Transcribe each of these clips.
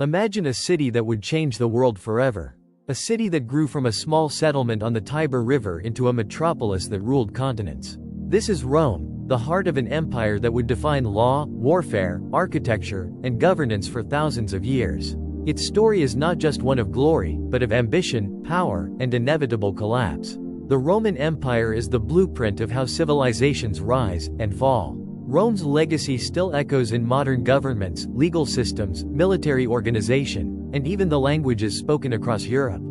Imagine a city that would change the world forever. A city that grew from a small settlement on the Tiber River into a metropolis that ruled continents. This is Rome, the heart of an empire that would define law, warfare, architecture, and governance for thousands of years. Its story is not just one of glory, but of ambition, power, and inevitable collapse. The Roman Empire is the blueprint of how civilizations rise and fall. Rome's legacy still echoes in modern governments, legal systems, military organization, and even the languages spoken across Europe.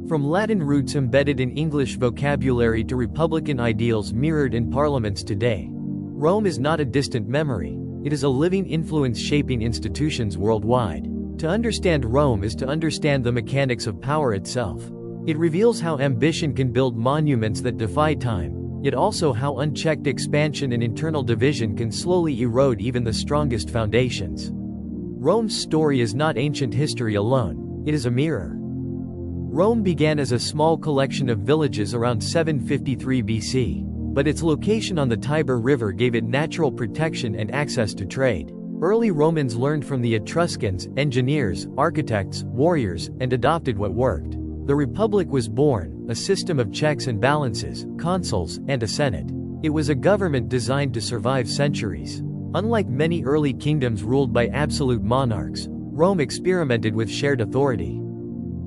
From Latin roots embedded in English vocabulary to republican ideals mirrored in parliaments today, Rome is not a distant memory, it is a living influence shaping institutions worldwide. To understand Rome is to understand the mechanics of power itself. It reveals how ambition can build monuments that defy time, yet also how unchecked expansion and internal division can slowly erode even the strongest foundations. Rome's story is not ancient history alone, it is a mirror. Rome began as a small collection of villages around 753 BC, but its location on the Tiber River gave it natural protection and access to trade. Early Romans learned from the Etruscans, engineers, architects, warriors, and adopted what worked. The Republic was born, a system of checks and balances, consuls, and a senate. It was a government designed to survive centuries. Unlike many early kingdoms ruled by absolute monarchs, Rome experimented with shared authority.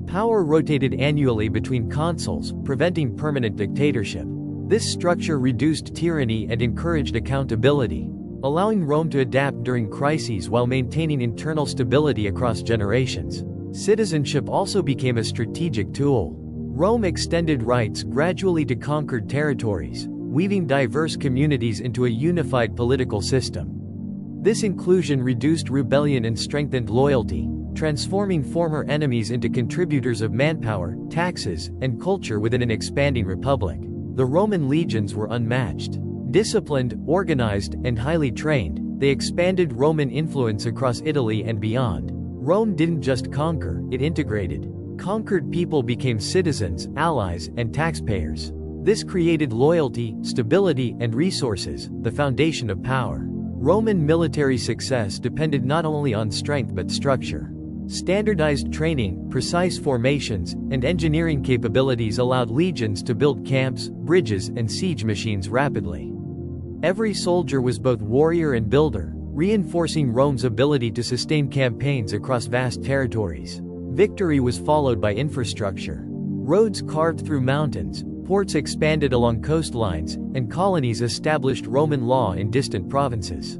Power rotated annually between consuls, preventing permanent dictatorship. This structure reduced tyranny and encouraged accountability, allowing Rome to adapt during crises while maintaining internal stability across generations. Citizenship also became a strategic tool. Rome extended rights gradually to conquered territories, weaving diverse communities into a unified political system. This inclusion reduced rebellion and strengthened loyalty, transforming former enemies into contributors of manpower, taxes, and culture within an expanding republic. The Roman legions were unmatched. Disciplined, organized, and highly trained, they expanded Roman influence across Italy and beyond. Rome didn't just conquer, it integrated. Conquered people became citizens, allies, and taxpayers. This created loyalty, stability, and resources, the foundation of power. Roman military success depended not only on strength but structure. Standardized training, precise formations, and engineering capabilities allowed legions to build camps, bridges, and siege machines rapidly. Every soldier was both warrior and builder, reinforcing Rome's ability to sustain campaigns across vast territories. Victory was followed by infrastructure. Roads carved through mountains, ports expanded along coastlines, and colonies established Roman law in distant provinces.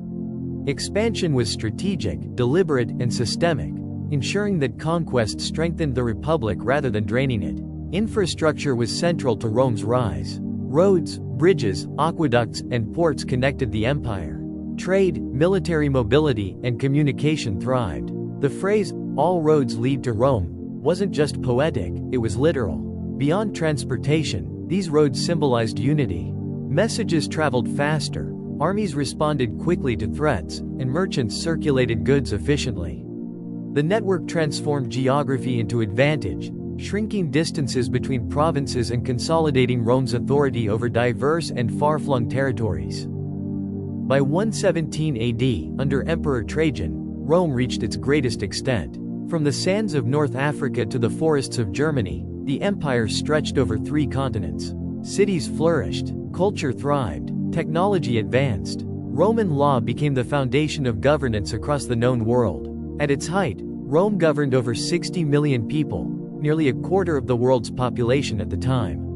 Expansion was strategic, deliberate, and systemic, ensuring that conquest strengthened the republic rather than draining it. Infrastructure was central to Rome's rise. Roads, bridges, aqueducts, and ports connected the empire. Trade, military mobility, and communication thrived. The phrase, "all roads lead to Rome," wasn't just poetic, it was literal. Beyond transportation, these roads symbolized unity. Messages traveled faster, armies responded quickly to threats, and merchants circulated goods efficiently. The network transformed geography into advantage, shrinking distances between provinces and consolidating Rome's authority over diverse and far-flung territories. By 117 AD, under Emperor Trajan, Rome reached its greatest extent. From the sands of North Africa to the forests of Germany, the empire stretched over 3 continents. Cities flourished, culture thrived, technology advanced. Roman law became the foundation of governance across the known world. At its height, Rome governed over 60 million people, nearly a quarter of the world's population at the time.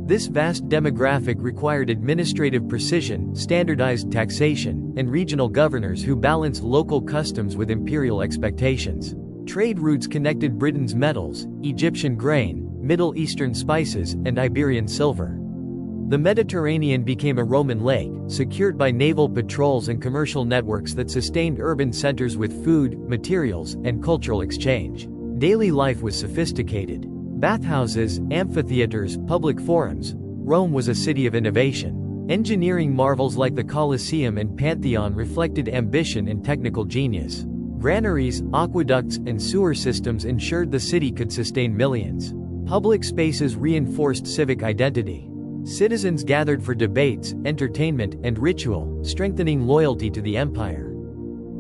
This vast demographic required administrative precision, standardized taxation, and regional governors who balanced local customs with imperial expectations. Trade routes connected Britain's metals, Egyptian grain, Middle Eastern spices, and Iberian silver. The Mediterranean became a Roman lake, secured by naval patrols and commercial networks that sustained urban centers with food, materials, and cultural exchange. Daily life was sophisticated. Bathhouses, amphitheaters, public forums. Rome was a city of innovation. Engineering marvels like the Colosseum and Pantheon reflected ambition and technical genius. Granaries, aqueducts, and sewer systems ensured the city could sustain millions. Public spaces reinforced civic identity. Citizens gathered for debates, entertainment, and ritual, strengthening loyalty to the empire.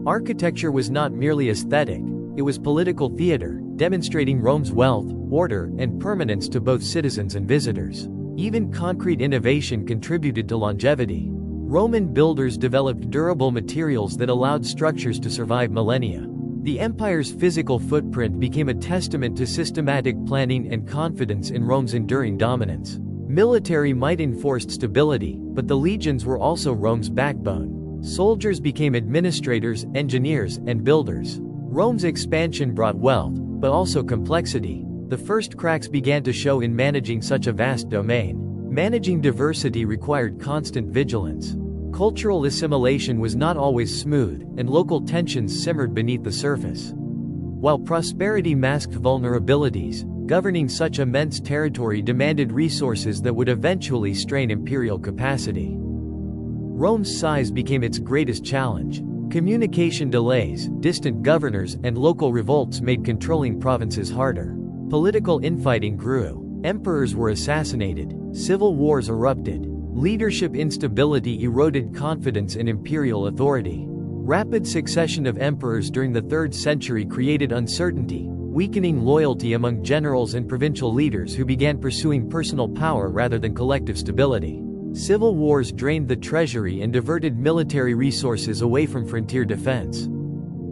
Architecture was not merely aesthetic, it was political theater, demonstrating Rome's wealth, order, and permanence to both citizens and visitors. Even concrete innovation contributed to longevity. Roman builders developed durable materials that allowed structures to survive millennia. The empire's physical footprint became a testament to systematic planning and confidence in Rome's enduring dominance. Military might enforced stability, but the legions were also Rome's backbone. Soldiers became administrators, engineers, and builders. Rome's expansion brought wealth, but also complexity. The first cracks began to show in managing such a vast domain. Managing diversity required constant vigilance. Cultural assimilation was not always smooth, and local tensions simmered beneath the surface. While prosperity masked vulnerabilities, governing such immense territory demanded resources that would eventually strain imperial capacity. Rome's size became its greatest challenge. Communication delays, distant governors, and local revolts made controlling provinces harder. Political infighting grew. Emperors were assassinated. Civil wars erupted. Leadership instability eroded confidence in imperial authority. Rapid succession of emperors during the 3rd century created uncertainty, weakening loyalty among generals and provincial leaders who began pursuing personal power rather than collective stability. Civil wars drained the treasury and diverted military resources away from frontier defense.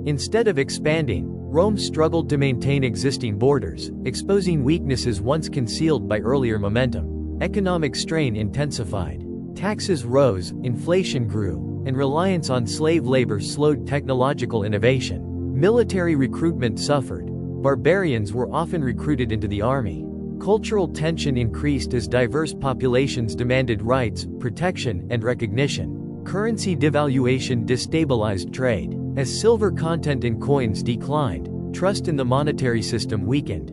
Instead of expanding, Rome struggled to maintain existing borders, exposing weaknesses once concealed by earlier momentum. Economic strain intensified. Taxes rose, inflation grew, and reliance on slave labor slowed technological innovation. Military recruitment suffered. Barbarians were often recruited into the army. Cultural tension increased as diverse populations demanded rights, protection, and recognition. Currency devaluation destabilized trade. As silver content in coins declined, trust in the monetary system weakened.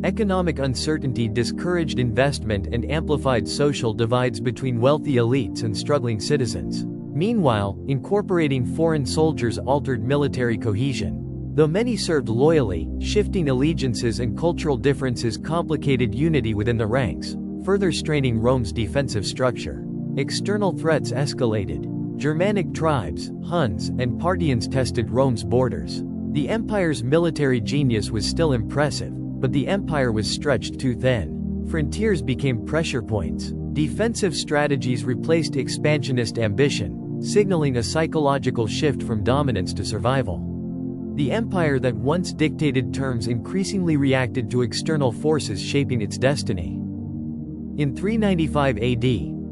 Economic uncertainty discouraged investment and amplified social divides between wealthy elites and struggling citizens. Meanwhile, incorporating foreign soldiers altered military cohesion. Though many served loyally, shifting allegiances and cultural differences complicated unity within the ranks, further straining Rome's defensive structure. External threats escalated. Germanic tribes, Huns, and Parthians tested Rome's borders. The empire's military genius was still impressive, but the empire was stretched too thin. Frontiers became pressure points. Defensive strategies replaced expansionist ambition, signaling a psychological shift from dominance to survival. The empire that once dictated terms increasingly reacted to external forces shaping its destiny. In 395 AD,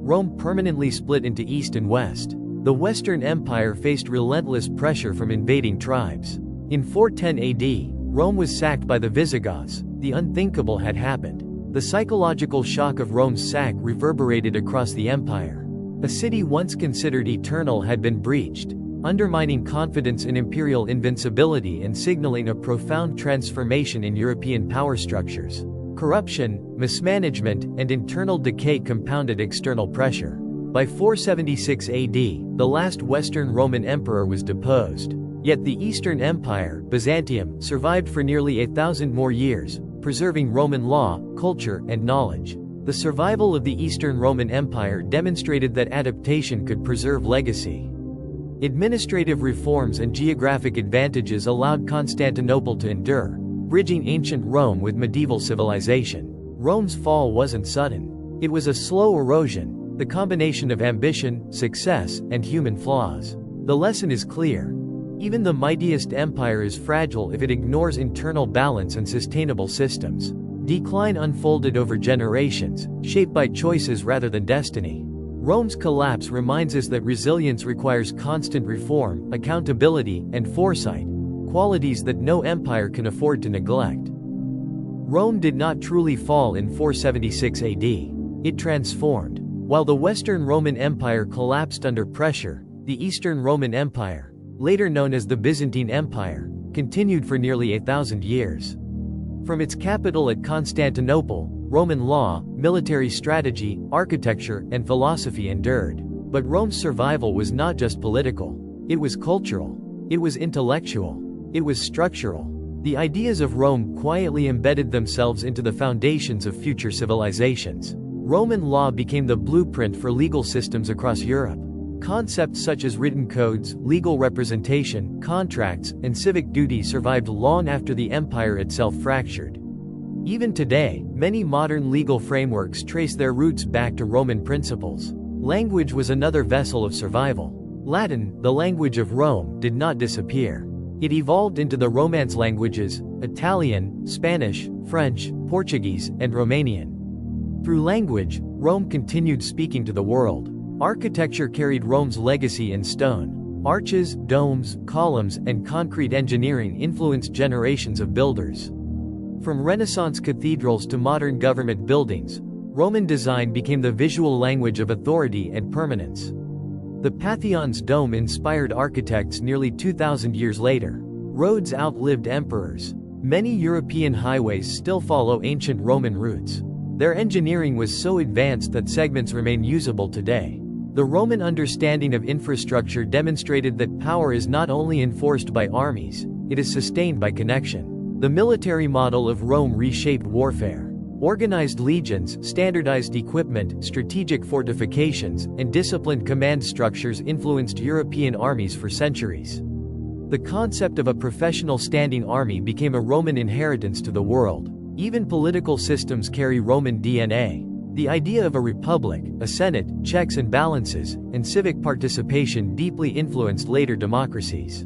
Rome permanently split into East and West. The Western Empire faced relentless pressure from invading tribes. In 410 AD, Rome was sacked by the Visigoths. The unthinkable had happened. The psychological shock of Rome's sack reverberated across the empire. A city once considered eternal had been breached, undermining confidence in imperial invincibility and signaling a profound transformation in European power structures. Corruption, mismanagement, and internal decay compounded external pressure. By 476 AD, the last Western Roman emperor was deposed. Yet the Eastern Empire, Byzantium, survived for nearly 1,000 more years, preserving Roman law, culture, and knowledge. The survival of the Eastern Roman Empire demonstrated that adaptation could preserve legacy. Administrative reforms and geographic advantages allowed Constantinople to endure, bridging ancient Rome with medieval civilization. Rome's fall wasn't sudden. It was a slow erosion, the combination of ambition, success, and human flaws. The lesson is clear. Even the mightiest empire is fragile if it ignores internal balance and sustainable systems. Decline unfolded over generations, shaped by choices rather than destiny. Rome's collapse reminds us that resilience requires constant reform, accountability, and foresight, qualities that no empire can afford to neglect. Rome did not truly fall in 476 AD. It transformed. While the Western Roman Empire collapsed under pressure, the Eastern Roman Empire, later known as the Byzantine Empire, continued for nearly 1,000 years. From its capital at Constantinople, Roman law, military strategy, architecture, and philosophy endured. But Rome's survival was not just political. It was cultural. It was intellectual. It was structural. The ideas of Rome quietly embedded themselves into the foundations of future civilizations. Roman law became the blueprint for legal systems across Europe. Concepts such as written codes, legal representation, contracts, and civic duty survived long after the empire itself fractured. Even today, many modern legal frameworks trace their roots back to Roman principles. Language was another vessel of survival. Latin, the language of Rome, did not disappear. It evolved into the Romance languages: Italian, Spanish, French, Portuguese, and Romanian. Through language, Rome continued speaking to the world. Architecture carried Rome's legacy in stone. Arches, domes, columns, and concrete engineering influenced generations of builders. From Renaissance cathedrals to modern government buildings, Roman design became the visual language of authority and permanence. The Parthemon's dome inspired architects nearly 2,000 years later. Roads outlived emperors. Many European highways still follow ancient Roman routes. Their engineering was so advanced that segments remain usable today. The Roman understanding of infrastructure demonstrated that power is not only enforced by armies, it is sustained by connection. The military model of Rome reshaped warfare. Organized legions, standardized equipment, strategic fortifications, and disciplined command structures influenced European armies for centuries. The concept of a professional standing army became a Roman inheritance to the world. Even political systems carry Roman DNA. The idea of a republic, a senate, checks and balances, and civic participation deeply influenced later democracies.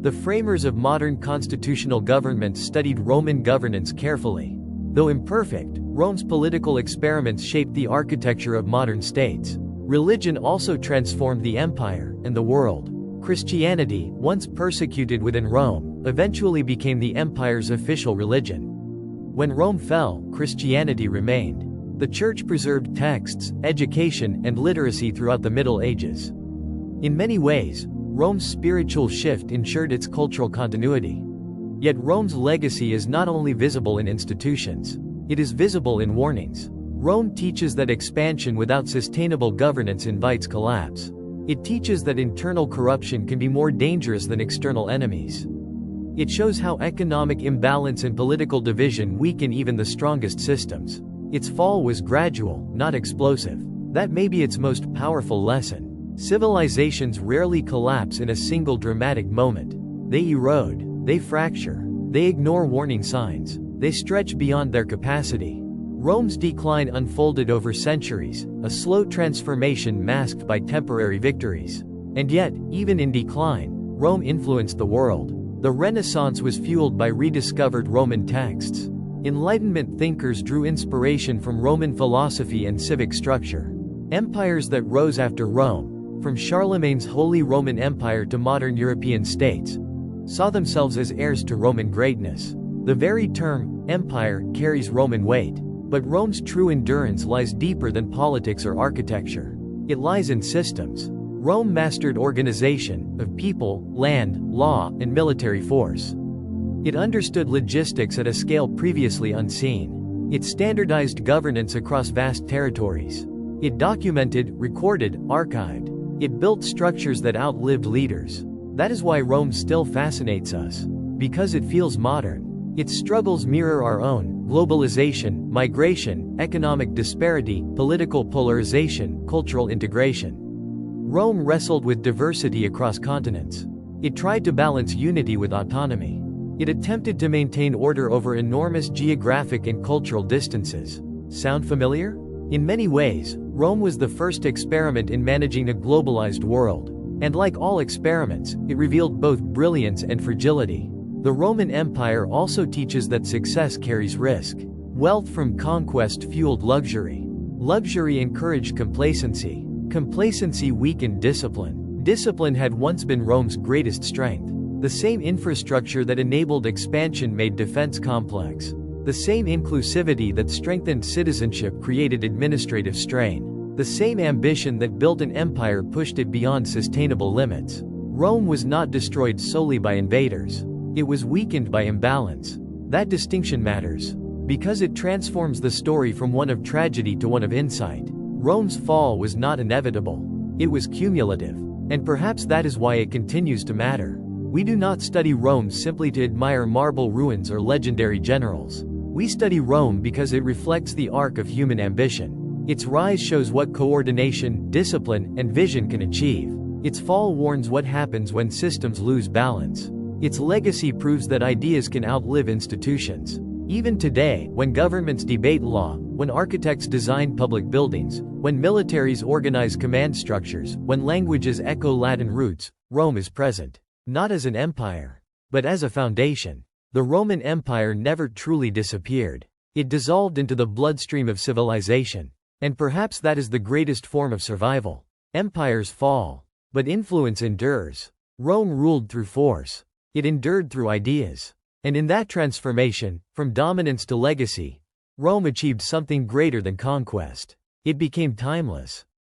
The framers of modern constitutional governments studied Roman governance carefully. Though imperfect, Rome's political experiments shaped the architecture of modern states. Religion also transformed the empire and the world. Christianity, once persecuted within Rome, eventually became the empire's official religion. When Rome fell, Christianity remained. The Church preserved texts, education, and literacy throughout the Middle Ages. In many ways, Rome's spiritual shift ensured its cultural continuity. Yet Rome's legacy is not only visible in institutions. It is visible in warnings. Rome teaches that expansion without sustainable governance invites collapse. It teaches that internal corruption can be more dangerous than external enemies. It shows how economic imbalance and political division weaken even the strongest systems. Its fall was gradual, not explosive. That may be its most powerful lesson. Civilizations rarely collapse in a single dramatic moment. They erode. They fracture. They ignore warning signs. They stretch beyond their capacity. Rome's decline unfolded over centuries, a slow transformation masked by temporary victories. And yet, even in decline, Rome influenced the world. The Renaissance was fueled by rediscovered Roman texts. Enlightenment thinkers drew inspiration from Roman philosophy and civic structure. Empires that rose after Rome, from Charlemagne's Holy Roman Empire to modern European states, saw themselves as heirs to Roman greatness. The very term, empire, carries Roman weight. But Rome's true endurance lies deeper than politics or architecture. It lies in systems. Rome mastered organization, of people, land, law, and military force. It understood logistics at a scale previously unseen. It standardized governance across vast territories. It documented, recorded, archived. It built structures that outlived leaders. That is why Rome still fascinates us. Because it feels modern. Its struggles mirror our own: globalization, migration, economic disparity, political polarization, cultural integration. Rome wrestled with diversity across continents. It tried to balance unity with autonomy. It attempted to maintain order over enormous geographic and cultural distances. Sound familiar? In many ways, Rome was the first experiment in managing a globalized world. And like all experiments, it revealed both brilliance and fragility. The Roman Empire also teaches that success carries risk. Wealth from conquest fueled luxury. Luxury encouraged complacency. Complacency weakened discipline. Discipline had once been Rome's greatest strength. The same infrastructure that enabled expansion made defense complex. The same inclusivity that strengthened citizenship created administrative strain. The same ambition that built an empire pushed it beyond sustainable limits. Rome was not destroyed solely by invaders. It was weakened by imbalance. That distinction matters, because it transforms the story from one of tragedy to one of insight. Rome's fall was not inevitable. It was cumulative. And perhaps that is why it continues to matter. We do not study Rome simply to admire marble ruins or legendary generals. We study Rome because it reflects the arc of human ambition. Its rise shows what coordination, discipline, and vision can achieve. Its fall warns what happens when systems lose balance. Its legacy proves that ideas can outlive institutions. Even today, when governments debate law, when architects design public buildings, when militaries organize command structures, when languages echo Latin roots, Rome is present. Not as an empire, but as a foundation. The Roman Empire never truly disappeared. It dissolved into the bloodstream of civilization. And perhaps that is the greatest form of survival. Empires fall, but influence endures. Rome ruled through force. It endured through ideas. And in that transformation, from dominance to legacy, Rome achieved something greater than conquest. It became timeless.